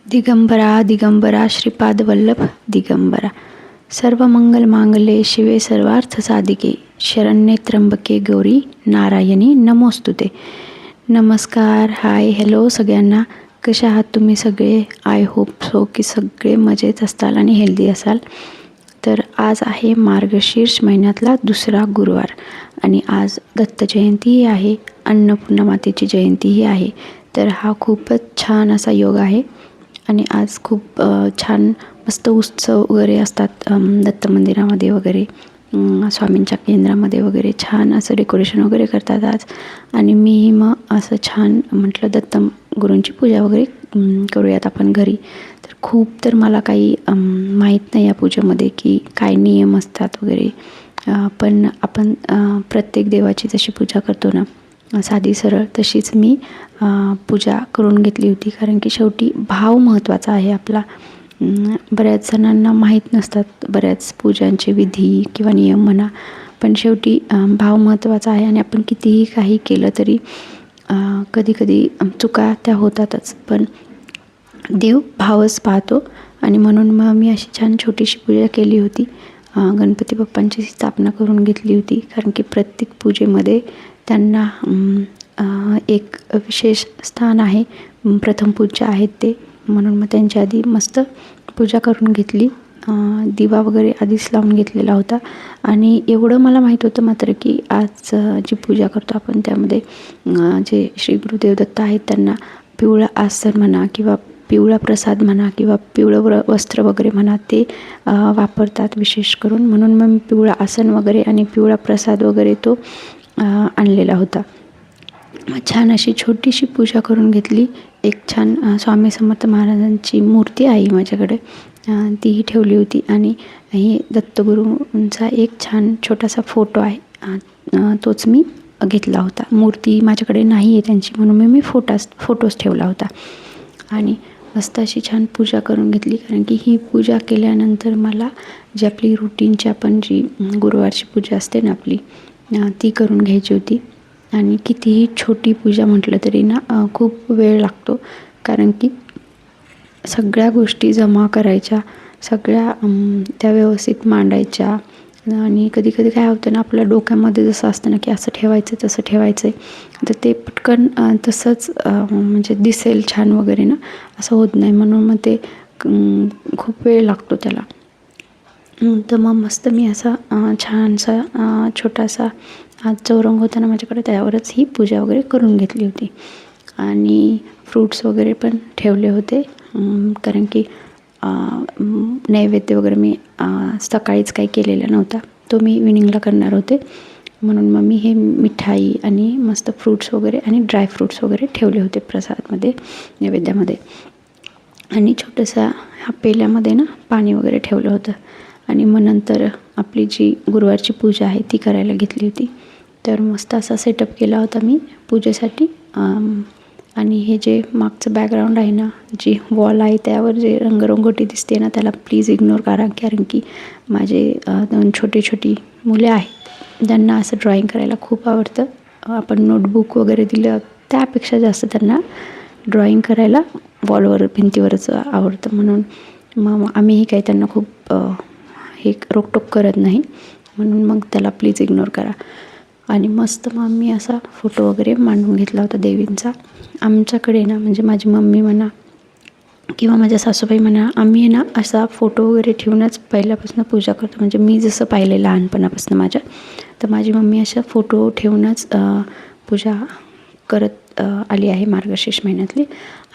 दिगंबरा दिगंबरा श्रीपाद वल्लभ दिगंबरा. सर्व मंगल मांगल्ये शिवे सर्वार्थ साधिके शरण्ये त्र्यंबके गौरी नारायणी नमोस्तुते. नमस्कार, हाय, हॅलो सगळ्यांना. कशा आहात तुम्ही सगळे? आय होप सो की सगळे मजेत असताल आणि हेल्दी असाल. तर आज आहे मार्गशीर्ष महिन्यातला दुसरा गुरुवार आणि आज दत्त जयंतीही आहे, अन्नपूर्णा मातेची जयंतीही आहे. तर हा खूपच छान असा योग आहे आणि आज खूप छान मस्त उत्सव वगैरे असतात दत्त मंदिरामध्ये वगैरे, स्वामींच्या केंद्रामध्ये वगैरे छान असं डेकोरेशन वगैरे करतात आज. आणि मीही मग असं छान म्हटलं दत्त गुरूंची पूजा वगैरे करूयात आपण घरी. तर मला काही माहीत नाही या पूजेमध्ये की काय नियम असतात वगैरे, पण आपण प्रत्येक देवाची जशी पूजा करतो ना साधी सरळ, तशीच मी पूजा करून घेतली होती. कारण की शेवटी भाव महत्त्वाचा आहे आपला. बऱ्याच जणांना माहीत नसतात बऱ्याच पूजांचे विधी किंवा नियम म्हणा, पण शेवटी भाव महत्त्वाचा आहे. आणि आपण कितीही काही केलं तरी कधी चुका त्या होतातच, पण देव भावच पाहतो. आणि म्हणून मग मी अशी छान छोटीशी पूजा केली होती. गणपती बाप्पांची स्थापना करून घेतली होती, कारण की प्रत्येक पूजेमध्ये त्यांना एक विशेष स्थान आहे. प्रथम पूज्य आहेत ते, म्हणून मग त्यांच्या आधी मस्त पूजा करून घेतली. दिवा वगैरे आधीच लावून घेतलेला होता. आणि एवढं मला माहीत होतं मात्र की आज जी पूजा करतो आपण त्यामध्ये जे श्री गुरुदेव दत्त आहेत त्यांना पिवळं आसन म्हणा किंवा पिवळा प्रसाद म्हणा किंवा पिवळं वस्त्र वगैरे म्हणा ते वापरतात विशेष करून. म्हणून मग मी पिवळं आसन वगैरे आणि पिवळा प्रसाद वगैरे तो आणलेला होता. छान अशी छोटीशी पूजा करून घेतली. एक छान स्वामी समर्थ महाराजांची मूर्ती आहे माझ्याकडे, तीही ठेवली होती. आणि ही दत्तगुरूंचा एक छान छोटासा फोटो आहे, तोच मी घेतला होता. मूर्ती माझ्याकडे नाही आहे त्यांची, म्हणून मी फोटोज ठेवला होता. आणि मस्त अशी छान पूजा करून घेतली. कारण की ही पूजा केल्यानंतर मला जी आपली रुटीनची आपण जी गुरुवारची पूजा असते ना आपली, ती करून घ्यायची होती. आणि कितीही छोटी पूजा म्हटलं तरी ना खूप वेळ लागतो, कारण की सगळ्या गोष्टी जमा करायच्या, सगळ्या त्या व्यवस्थित मांडायच्या. आणि कधी काय होतं ना, आपल्या डोक्यामध्ये जसं असतं ना की असं ठेवायचं तसं ठेवायचं आहे, तर ते पटकन तसंच म्हणजे दिसेल छान वगैरे ना, असं होत नाही. म्हणून मग ते खूप वेळ लागतो त्याला. तर मग मस्त मी असा छानसा छोटासा चौरंग होता ना माझ्याकडे, त्यावरच ही पूजा वगैरे करून घेतली होती. आणि फ्रूट्स वगैरे पण ठेवले होते, कारण की नैवेद्य वगैरे मी सकाळीच काही केलेला नव्हता, तो मी इव्हिनिंगला करणार होते. म्हणून मग मी हे मिठाई आणि मस्त फ्रूट्स वगैरे आणि ड्रायफ्रूट्स वगैरे ठेवले होते प्रसादमध्ये, नैवेद्यामध्ये. आणि छोटंसं ह्या पेल्यामध्ये ना पाणी वगैरे ठेवलं होतं. आणि मग नंतर आपली जी गुरुवारची पूजा आहे ती करायला घेतली होती. तर मस्त असा सेटअप केला होता मी पूजेसाठी. आणि हे जे मागचं बॅकग्राऊंड आहे ना, जी वॉल आहे त्यावर जे रंगरंगोटी दिसते ना, त्याला प्लीज इग्नोर करा. कारण की माझे 2 छोटी मुले आहेत, ज्यांना असं ड्रॉईंग करायला खूप आवडतं. आपण नोटबुक वगैरे दिलं त्यापेक्षा जास्त त्यांना ड्रॉईंग करायला वॉलवर भिंतीवरच आवडतं. म्हणून मग आम्हीही काही त्यांना खूप हे रोकटोक करत नाही, म्हणून मग त्याला प्लीज इग्नोर करा. आणि मस्त मग मी असा फोटो वगैरे मांडून घेतला होता देवींचा. आमच्याकडे ना, म्हणजे माझी मम्मी म्हणा किंवा माझ्या सासूबाई म्हणा, आम्ही ना असा फोटो वगैरे ठेवूनच पहिल्यापासून पूजा करतो. म्हणजे मी जसं पाहिलं लहानपणापासून माझ्या, तर माझी मम्मी अशा फोटो ठेवूनच पूजा करत आली आहे मार्गशीर्ष महिन्यातली.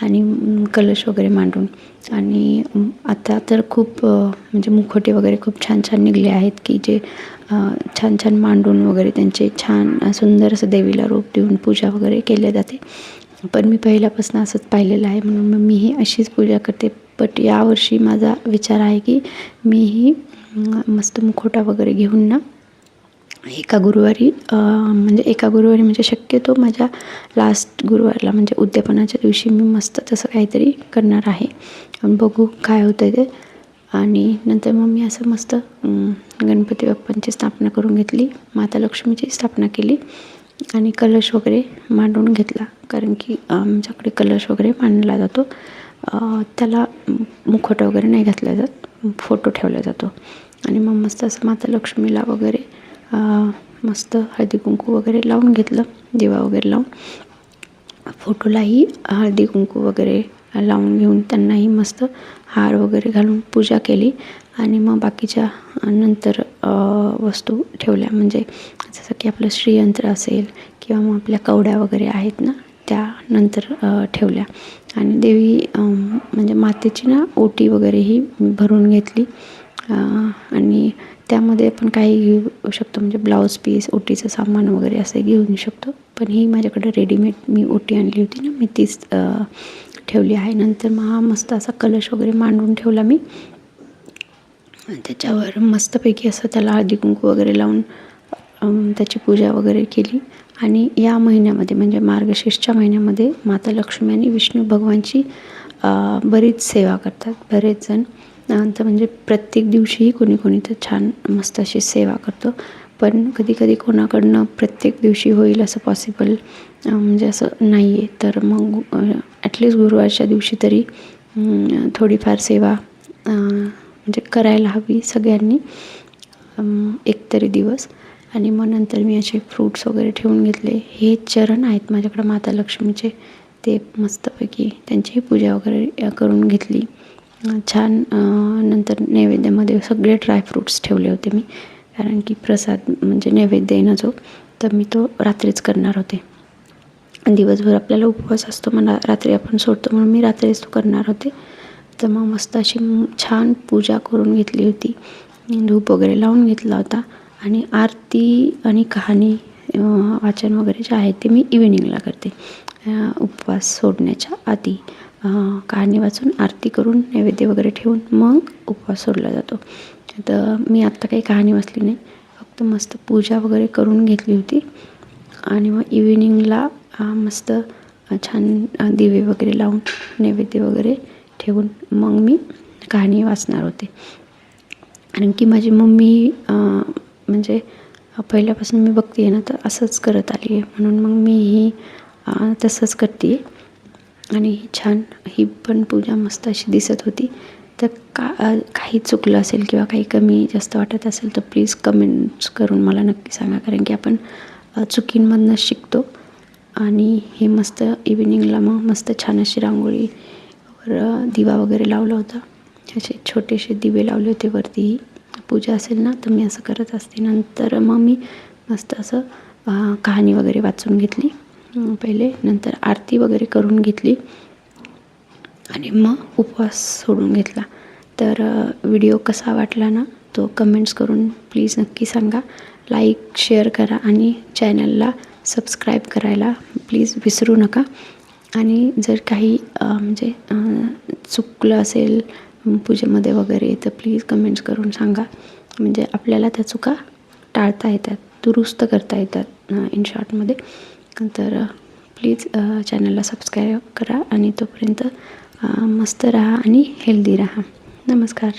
आणि कलश वगैरे मांडून. आणि आता तर खूप म्हणजे मुखवटे वगैरे खूप छान निघले आहेत, की जे छान मांडून वगैरे त्यांचे छान सुंदर असं देवीला रूप देऊन पूजा वगैरे केली जाते. पण मी पहिल्यापासून असंच पाहिलेलं आहे, म्हणून मग मीही अशीच पूजा करते. बट यावर्षी माझा विचार आहे की मीही मस्त मुखवटा वगैरे घेऊन ना एका गुरुवारी म्हणजे शक्यतो माझ्या लास्ट गुरुवारला म्हणजे उद्यापनाच्या दिवशी मी मस्त तसं काहीतरी करणार आहे. बघू काय होतं ते. आणि नंतर मग मी असं मस्त गणपती बाप्पांची स्थापना करून घेतली, माता लक्ष्मीची स्थापना केली आणि कलश वगैरे मांडून घेतला. कारण की आमच्याकडे कलश वगैरे मांडला जातो त्याला मुखवटा वगैरे नाही घातला जात, फोटो ठेवला जातो. आणि मग मस्त असं माता लक्ष्मीला वगैरे मस्त हळदी कुंकू वगैरे लावून घेतलं, दिवा वगैरे लावून. फोटोलाही हळदी कुंकू वगैरे लावून घेऊन त्यांनाही मस्त हार वगैरे घालून पूजा केली. आणि मग बाकीच्या नंतर वस्तू ठेवल्या, म्हणजे जसं की आपलं श्रीयंत्र असेल किंवा मग आपल्या कवड्या वगैरे आहेत ना, त्या नंतर ठेवल्या. आणि देवी म्हणजे मातेची ना ओटी वगैरेही भरून घेतली. आणि त्यामध्ये आपण काही घेऊ शकतो, म्हणजे ब्लाऊज पीस, ओटीचं सामान वगैरे असं घेऊ शकतो. पण ही माझ्याकडे रेडीमेड मी ओटी आणली होती ना, मी तीच ठेवली आहे. नंतर मग हा मस्त असा कलश वगैरे मांडून ठेवला मी. त्याच्यावर मस्तपैकी असं त्याला हळदी कुंकू वगैरे लावून त्याची पूजा वगैरे केली. आणि या महिन्यामध्ये म्हणजे मार्गशीर्षच्या महिन्यामध्ये माता लक्ष्मी आणि विष्णू भगवानची बरीच सेवा करतात बरेच जण. तर म्हणजे प्रत्येक दिवशीही कोणी तर छान मस्त अशी सेवा करतो. पण कधी कोणाकडनं प्रत्येक दिवशी होईल असं पॉसिबल म्हणजे असं नाही आहे. तर मग ॲटलिस्ट गुरुवारच्या दिवशी तरी थोडीफार सेवा म्हणजे करायला हवी सगळ्यांनी एकतरी दिवस. आणि मग नंतर मी असे फ्रूट्स वगैरे ठेवून घेतले. हे चरण आहेत माझ्याकडं माता लक्ष्मीचे, ते मस्तपैकी त्यांचीही पूजा वगैरे करून घेतली छान. नंतर नैवेद्यामध्ये सगळे ड्रायफ्रूट्स ठेवले होते मी, कारण की प्रसाद म्हणजे नैवेद्य आहे ना जो, तर मी तो रात्रीच करणार होते. दिवसभर आपल्याला उपवास असतो, मला रात्री आपण सोडतो, म्हणून मी रात्रीच तो करणार होते. तर मग मस्त अशी छान पूजा करून घेतली होती, धूप वगैरे लावून घेतला होता. आणि आरती आणि कहाणी वाचन वगैरे जे आहे ते मी इव्हिनिंगला करते, उपवास सोडण्याच्या आधी. कहाणी वाचून आरती करून नैवेद्य वगैरे ठेवून मग उपवास सोडला जातो. तर मी आत्ता काही कहाणी वाचली नाही, फक्त मस्त पूजा वगैरे करून घेतली होती. आणि मग इव्हिनिंगला मस्त छान दिवे वगैरे लावून नैवेद्य वगैरे ठेवून मग मी कहाणी वाचणार होते. कारण की माझी मम्मी म्हणजे पहिल्यापासून मी बघते आहे ना, तर असंच करत आली आहे, म्हणून मग मी ही तसंच करते आहे. आणि छान ही पण पूजा मस्त अशी दिसत होती. तर काही चुकलं असेल किंवा काही कमी जास्त वाटत असेल तर प्लीज कमेंट्स करून मला नक्की सांगा, कारण की आपण चुकींमधनं शिकतो. आणि हे मस्त इव्हिनिंगला मग मस्त छान अशी रांगोळीवर दिवा वगैरे लावला होता, असे छोटेसे दिवे लावले होते वरती. पूजा असेल ना तर मी असं करत असते. नंतर मग मी मस्त असं कहाणी वगैरे वाचून घेतली पहिले, नंतर आरती वगैरे करून घेतली आणि मग उपवास सोडून घेतला. तर व्हिडिओ कसा वाटला ना तो कमेंट्स करून प्लीज नक्की सांगा. लाईक शेअर करा आणि चॅनलला सबस्क्राईब करायला प्लीज विसरू नका. आणि जर काही म्हणजे चुकलं असेल पूजेमध्ये वगैरे तर प्लीज कमेंट्स करून सांगा, म्हणजे आपल्याला त्या चुका टाळता येतात, दुरुस्त करता येतात इन शॉर्टमध्ये. तर प्लीज चॅनलला सबस्क्राईब करा आणि तोपर्यंत मस्त राहा आणि हेल्दी राहा. नमस्कार.